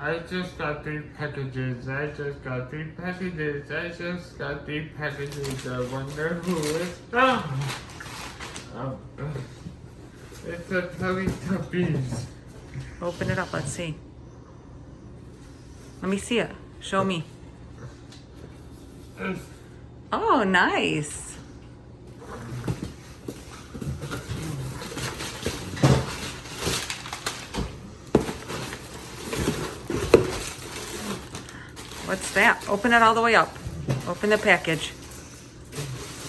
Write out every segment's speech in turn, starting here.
I just got 3 packages. I just got 3 packages. I just got 3 packages. I wonder who it's from. It's a Teletubbies. Open it up. Let's see. Let me see it. Show me. Oh, nice. What's that? Open it all the way up. Open the package.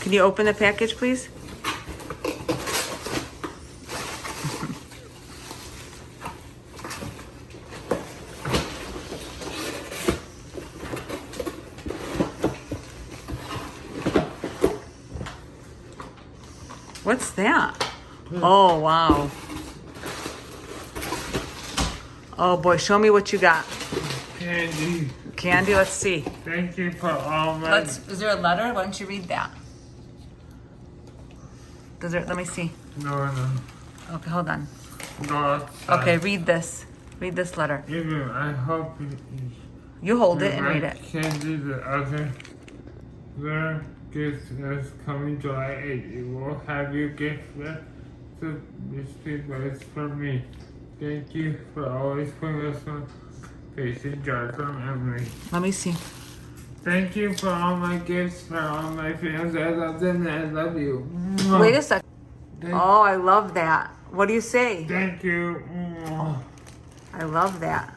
Can you open the package, please? What's that? Oh, wow. Oh, boy. Show me what you got. Candy. Candy, let's see. Thank you for all my... Is there a letter? Why don't you read that? Let me see. No. Okay, hold on. Go outside. Okay, read this. Read this letter. Even I hope You hold it and read it. Candy, the other gift is coming July 8th. It will have your gift left to receive, but it's from me. Thank you for always putting us on patient jar from Emily. Let me see. Thank you for all my gifts for all my fans. I love them and I love you. Wait a sec. Oh, I love that. What do you say? Thank you. I love that.